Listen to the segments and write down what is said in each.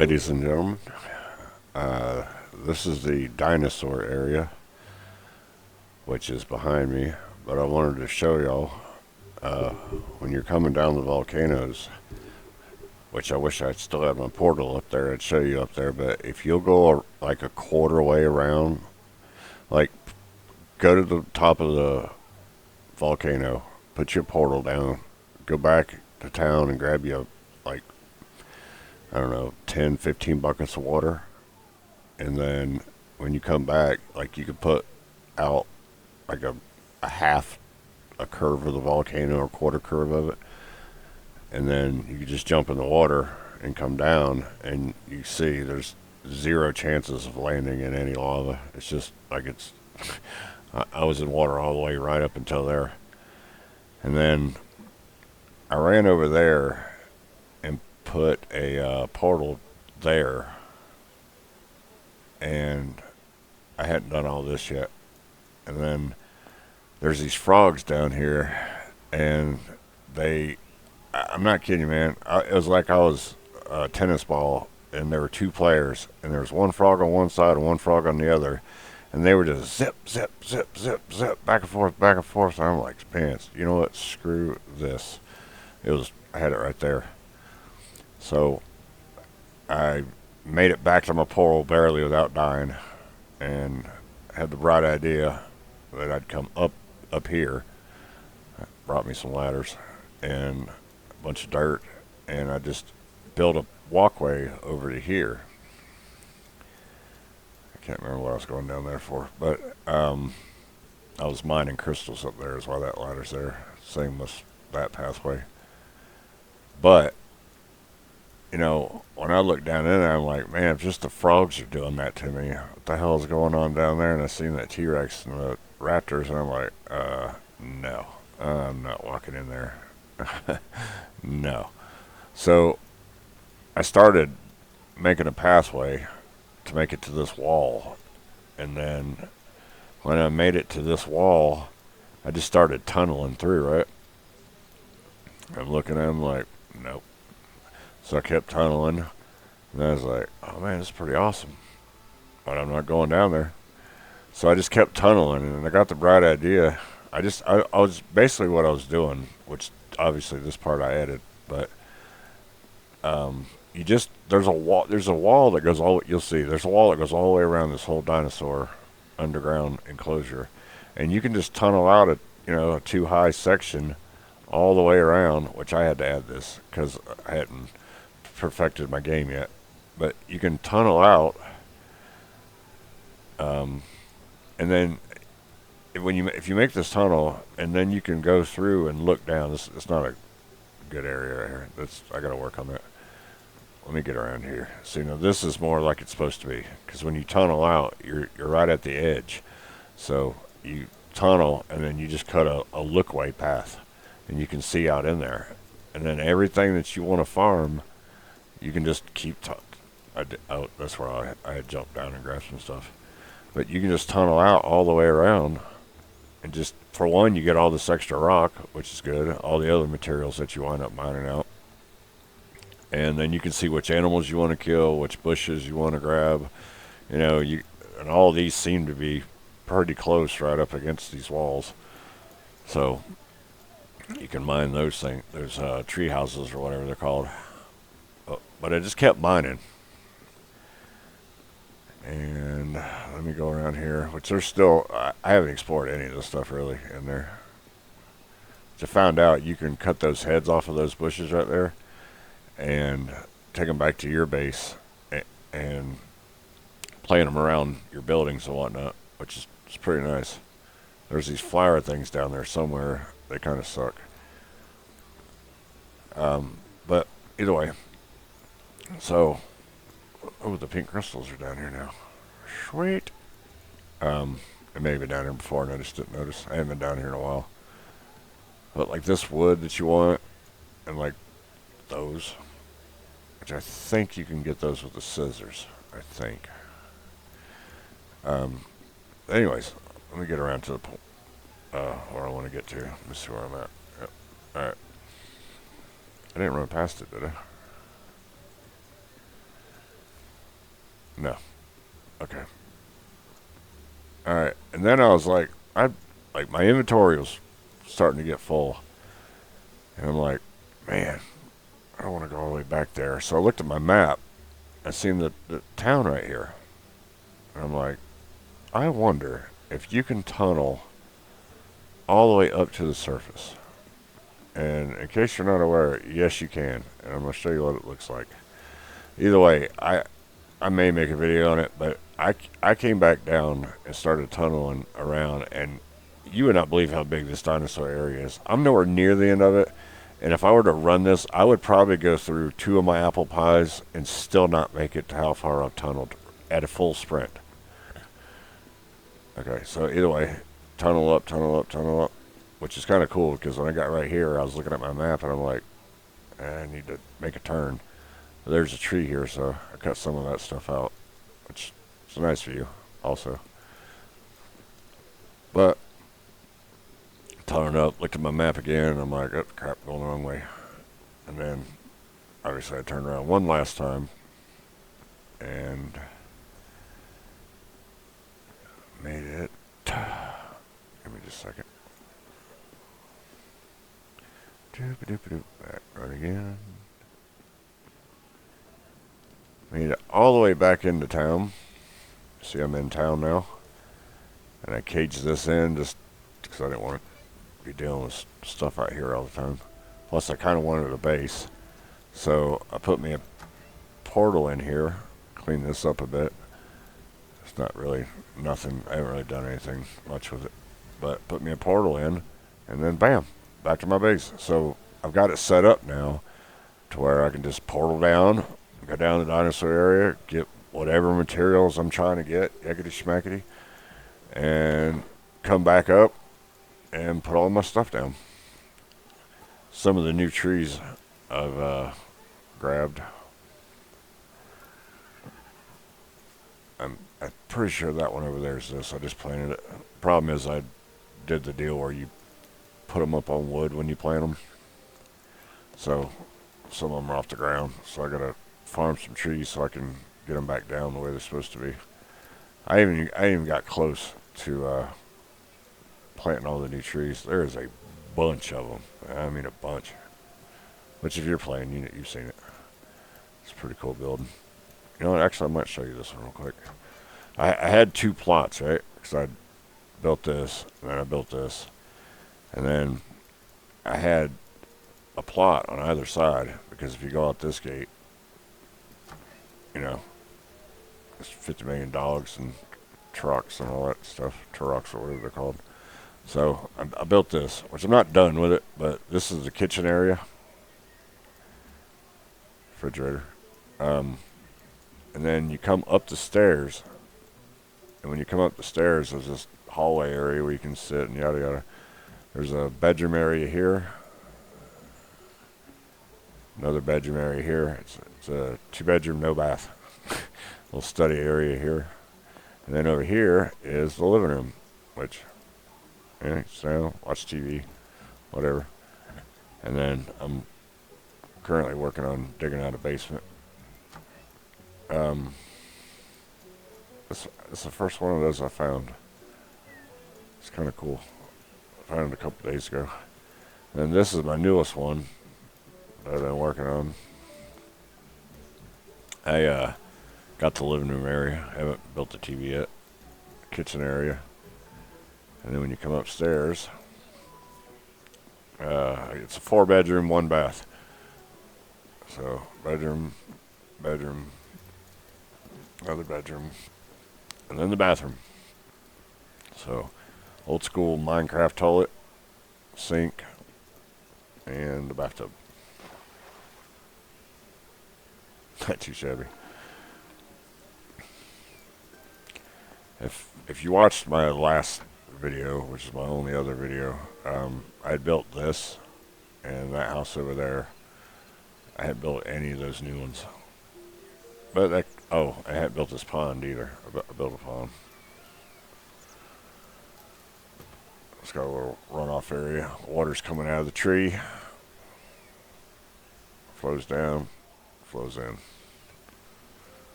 Ladies and gentlemen, this is the dinosaur area, which is behind me. But I wanted to show y'all uh, when you're coming down the volcanoes, which I wish I still had my portal up there. I'd show you up there. But if you'll go like a quarter way around, like go to the top of the volcano, put your portal down, go back to town and grab you like, I don't know, 10, 15 buckets of water. And then when you come back, like you could put out like a half a curve of the volcano or quarter curve of it, and then you could just jump in the water and come down, and you see there's zero chances of landing in any lava. It's just like it's. I was in water all the way right up until there, and then I ran over there and put a portal there, and I hadn't done all this yet. And then there's these frogs down here, and I'm not kidding you, man. It was like I was a tennis ball, and there were two players, and there was one frog on one side and one frog on the other, and they were just zip, zip, zip, zip, zip, back and forth, back and forth. And I'm like, man, you know what? Screw this. I had it right there. So I made it back to my portal barely without dying, and had the bright idea that I'd come up here. Brought me some ladders and a bunch of dirt, and I just built a walkway over to here. I can't remember what I was going down there for, but I was mining crystals up there, is why that ladder's there. Same with that pathway. But when I look down in there, I'm like, man, if just the frogs are doing that to me, what the hell is going on down there? And I seen that T-Rex and the raptors, and I'm like, no, I'm not walking in there. No. So I started making a pathway to make it to this wall. And then when I made it to this wall, I just started tunneling through, right? I'm looking at them like, nope. So I kept tunneling, and I was like, oh man, this is pretty awesome. But I'm not going down there. So I just kept tunneling, and I got the bright idea. I was basically what I was doing, which obviously this part I added, but there's a wall that goes you'll see, there's a wall that goes all the way around this whole dinosaur underground enclosure, and you can just tunnel out a too high section all the way around, which I had to add this because I hadn't perfected my game yet. But you can tunnel out, and then if you make this tunnel, and then you can go through and look down. It's not a good area right here. I got to work on that. Let me get around here. So this is more like it's supposed to be, because when you tunnel out, you're right at the edge. So you tunnel, and then you just cut a lookway path, and you can see out in there. And then everything that you want to farm, you can just keep. That's where I had jumped down and grabbed some stuff. But you can just tunnel out all the way around, and just for one, you get all this extra rock, which is good. All the other materials that you wind up mining out, and then you can see which animals you want to kill, which bushes you want to grab. And all these seem to be pretty close, right up against these walls. So you can mine those tree houses or whatever they're called. But I just kept mining. And let me go around here, which there's still, I haven't explored any of this stuff really in there. I found out you can cut those heads off of those bushes right there and take them back to your base and plant them around your buildings and whatnot, which is pretty nice. There's these flower things down there somewhere. They kind of suck. But either way, so, the pink crystals are down here now. Sweet. I may have been down here before and I just didn't notice. I haven't been down here in a while. But like this wood that you want, and like those, which I think you can get those with the scissors. I think. Anyways, let me get around to the where I want to get to. Let me see where I'm at. Yep. All right. I didn't run past it, did I? No. Okay. All right. And then I was like my inventory was starting to get full, and I'm like, man, I don't want to go all the way back there. So I looked at my map. I seen the town right here, and I'm like, I wonder if you can tunnel all the way up to the surface. And in case you're not aware, yes, you can. And I'm going to show you what it looks like. Either way, I may make a video on it, but I came back down and started tunneling around, and you would not believe how big this dinosaur area is. I'm nowhere near the end of it, and if I were to run this, I would probably go through 2 of my apple pies and still not make it to how far I've tunneled at a full sprint. Okay, so either way, tunnel up, tunnel up, tunnel up, which is kind of cool because when I got right here, I was looking at my map and I'm like, I need to make a turn. There's a tree here, so I cut some of that stuff out, which is a nice view also. But tunneled up, looked at my map again, and I'm like, oh crap, going the wrong way. And then obviously I turned around one last time and made it. Give me just a second. Back right again. Made it all the way back into town. See, I'm in town now. And I caged this in just because I didn't want to be dealing with stuff out here all the time. Plus, I kind of wanted a base. So I put me a portal in here. Clean this up a bit. It's not really nothing. I haven't really done anything much with it. But put me a portal in. And then bam, back to my base. So I've got it set up now to where I can just portal down. Go down the dinosaur area, get whatever materials I'm trying to get, yakety schmackety, and come back up and put all my stuff down. Some of the new trees I've grabbed. I'm pretty sure that one over there is this. I just planted it. Problem is I did the deal where you put them up on wood when you plant them. So some of them are off the ground. So I gotta farm some trees so I can get them back down the way they're supposed to be. I even got close to planting all the new trees. There is a bunch of them. I mean a bunch. Which if you're playing, you've seen it. It's a pretty cool building. You know what? Actually, I might show you this one real quick. I had 2 plots, right? Because I built this, and then I built this, and then I had a plot on either side. Because if you go out this gate, you know, it's 50 million dogs and trucks and all that stuff. Trucks or whatever they're called. So I built this, which I'm not done with it, but this is the kitchen area. Refrigerator. And then you come up the stairs. And when you come up the stairs, there's this hallway area where you can sit and yada yada. There's a bedroom area here. Another bedroom area here. It's a 2-bedroom, no bath. Little study area here. And then over here is the living room, which, so watch TV, whatever. And then I'm currently working on digging out a basement. This is the first one of those I found. It's kind of cool. I found it a couple days ago. And this is my newest one that I've been working on. I got the living room area. I haven't built the TV yet. Kitchen area. And then when you come upstairs, it's a 4-bedroom, 1 bath. So bedroom, bedroom, another bedroom, and then the bathroom. So old school Minecraft toilet, sink, and the bathtub. Not too shabby. If you watched my last video, which is my only other video, I built this and that house over there. I hadn't built any of those new ones. But I hadn't built this pond either. I built a pond. It's got a little runoff area. Water's coming out of the tree. Flows down, flows in.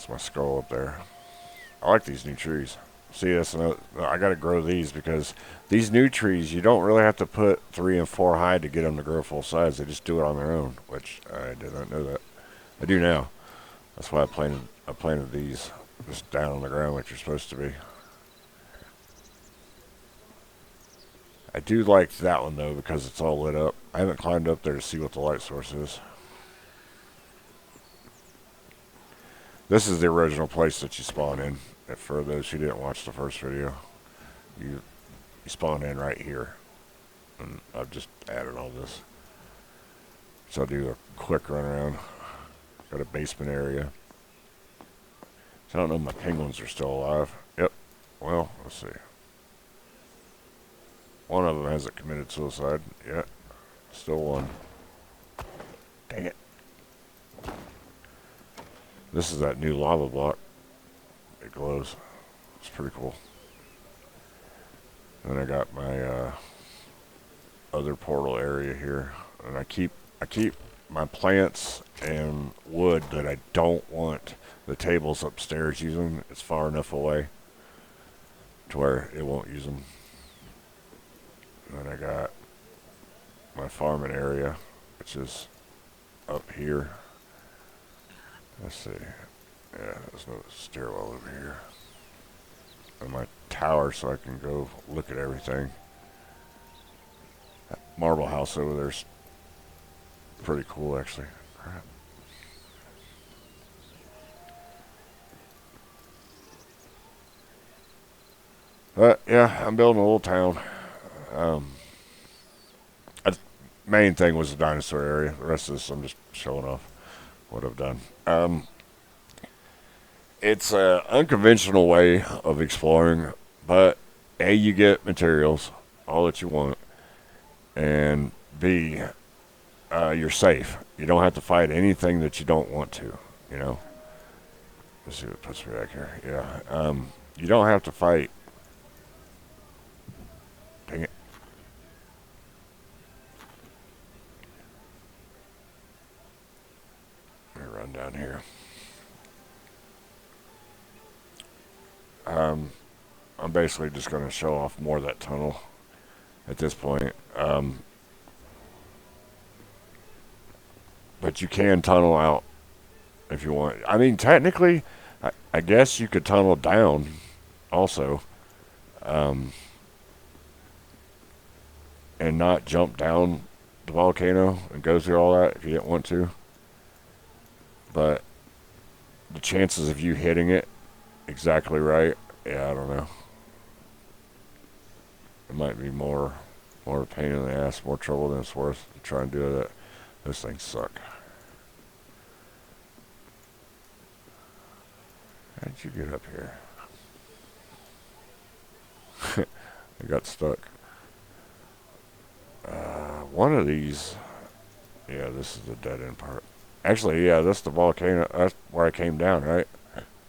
That's my skull up there. I like these new trees. See, that's another, I got to grow these because these new trees, you don't really have to put 3 and 4 high to get them to grow full size. They just do it on their own, which I did not know that. I do now. That's why I planted these just down on the ground like you're supposed to be. I do like that one though because it's all lit up. I haven't climbed up there to see what the light source is. This is the original place that you spawn in. And for those who didn't watch the first video, you spawn in right here. And I've just added all this. So I'll do a quick run around. Got a basement area. So I don't know if my penguins are still alive. Yep. Well, let's see. One of them hasn't committed suicide yet. Still one. Dang it. This is that new lava block. It glows. It's pretty cool. Then I got my other portal area here, and I keep my plants and wood that I don't want the tables upstairs using. It's far enough away to where it won't use them. And then I got my farming area, which is up here. Let's see. Yeah, there's no stairwell over here. And my tower so I can go look at everything. That marble house over there's pretty cool actually. Crap. But yeah, I'm building a little town. Main thing was the dinosaur area. The rest of this I'm just showing off what I've done. It's an unconventional way of exploring, but A, you get materials, all that you want, and B, you're safe. You don't have to fight anything that you don't want to, you know. Let's see what puts me back here. Yeah, you don't have to fight. Dang it. Let me run down here. I'm basically just going to show off more of that tunnel at this point. But you can tunnel out if you want. I mean, technically, I guess you could tunnel down also. And not jump down the volcano and go through all that if you didn't want to. But the chances of you hitting it exactly right, yeah, I don't know. It might be more a pain in the ass, more trouble than it's worth to try and do that. Those things suck. How'd you get up here? I got stuck. One of these, yeah, this is the dead end part. Actually, yeah, that's the volcano. That's where I came down, right?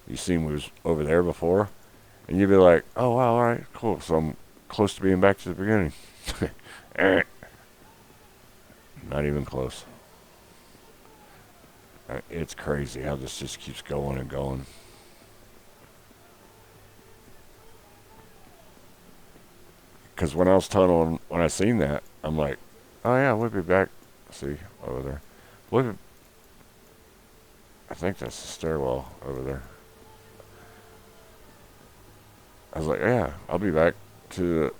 You seen we was over there before, and you'd be like, "Oh wow, all right, cool." So I'm close to being back to the beginning. Not even close. It's crazy how this just keeps going and going. Because when I was tunneling, when I seen that, I'm like, "Oh yeah, we'll be back." See over there. We'll be, I think that's the stairwell over there. I was like, "Yeah, I'll be back to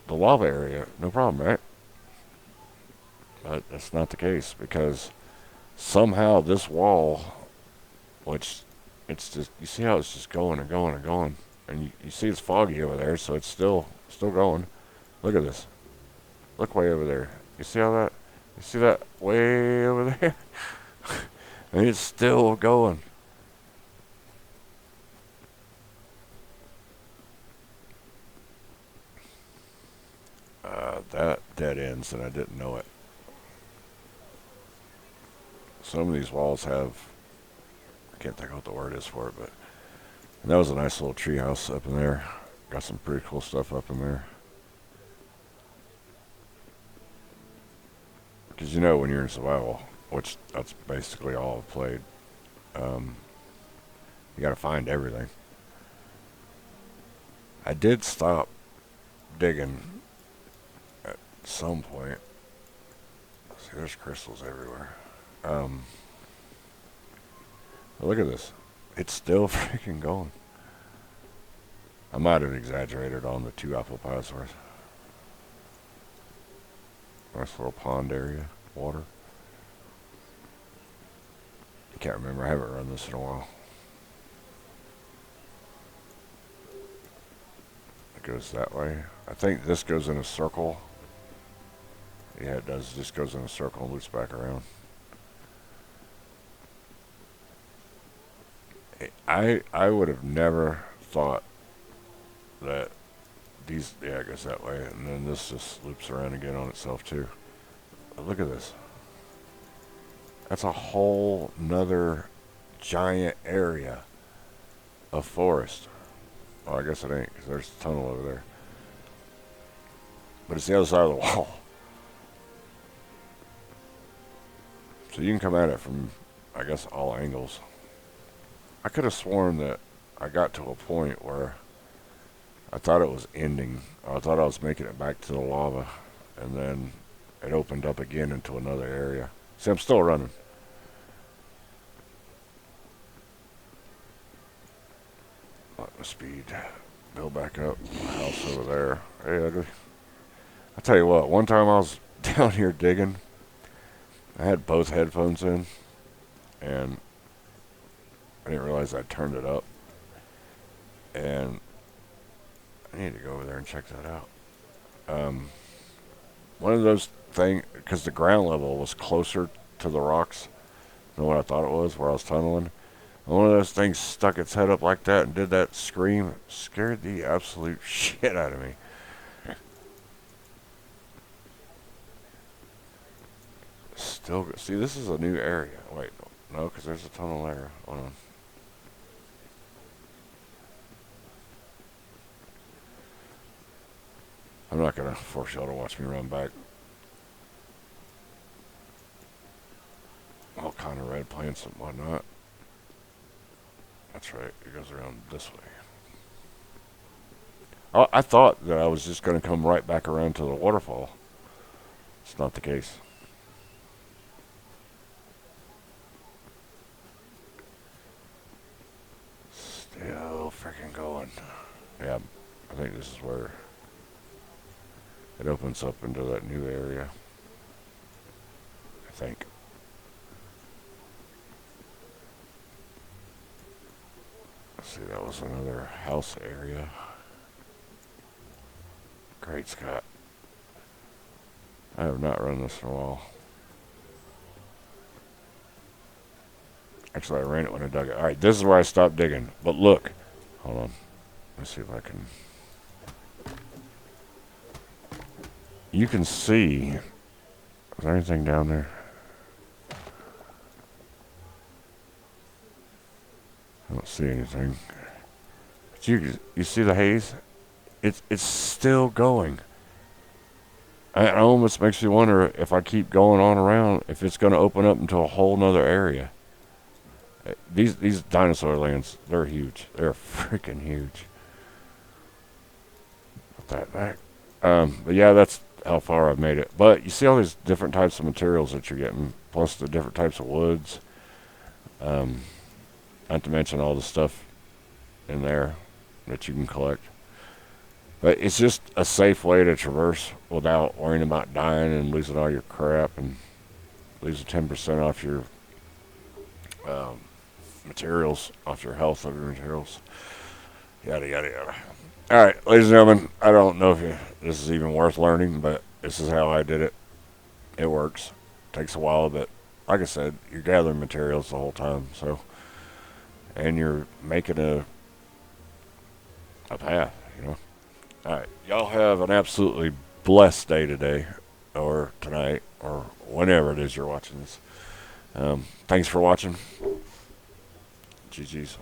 the lava area, no problem, right?" But that's not the case because somehow this wall, which it's just, you see how it's just going and going and going, and you see it's foggy over there, so it's still going. Look at this. Look way over there. You see how that? You see that way over there? And it's still going. That dead ends, and I didn't know it. Some of these walls have, I can't think of what the word is for it, but and that was a nice little tree house up in there. Got some pretty cool stuff up in there. Because you know when you're in survival, which that's basically all I've played, You got to find everything. I did stop digging at some point. See, there's crystals everywhere. Um, look at this. It's still freaking going. I might have exaggerated on the 2 apoplosaurs. Nice little pond area. Water. I can't remember. I haven't run this in a while. It goes that way. I think this goes in a circle. Yeah, it does. This goes in a circle and loops back around. I would have never thought that these, yeah, it goes that way, and then this just loops around again on itself too. But look at this. That's a whole nother giant area of forest. Well, I guess it ain't, because there's a tunnel over there. But it's the other side of the wall. So you can come at it from, I guess, all angles. I could have sworn that I got to a point where I thought it was ending. I thought I was making it back to the lava, and then it opened up again into another area. See, I'm still running. Let my speed build back up. House over there. Hey, ugly. I'll tell you what, one time I was down here digging. I had both headphones in, and I didn't realize I turned it up. And I need to go over there and check that out. One of those things, because the ground level was closer to the rocks than what I thought it was, where I was tunneling. And one of those things stuck its head up like that and did that scream. Scared the absolute shit out of me. Still, see, this is a new area. Wait, no, because there's a tunnel there. Hold on. I'm not going to force y'all to watch me run back. All kind of red plants and whatnot. That's right, it goes around this way. I thought that I was just going to come right back around to the waterfall. It's not the case. Still freaking going. Yeah, I think this is where it opens up into that new area. I think. Let's see, that was another house area. Great Scott. I have not run this in a while. Actually, I ran it when I dug it. Alright, this is where I stopped digging. But look. Hold on. Let's see if I can. You can see. Is there anything down there? I don't see anything. But you see the haze? It's still going. It almost makes me wonder if I keep going on around, if it's going to open up into a whole nother area. These dinosaur lands, they're huge. They're freaking huge. Put that back. But yeah, that's how far I've made it. But you see all these different types of materials that you're getting, plus the different types of woods. Not to mention all the stuff in there that you can collect. But it's just a safe way to traverse without worrying about dying and losing all your crap and losing 10% off your materials, off your health of your materials. Yada, yada, yada. Alright, ladies and gentlemen, I don't know if this is even worth learning, but this is how I did it. It works. Takes a while, but like I said, you're gathering materials the whole time, so, and you're making a path, you know. Alright, y'all have an absolutely blessed day today, or tonight, or whenever it is you're watching this. Thanks for watching. GG's.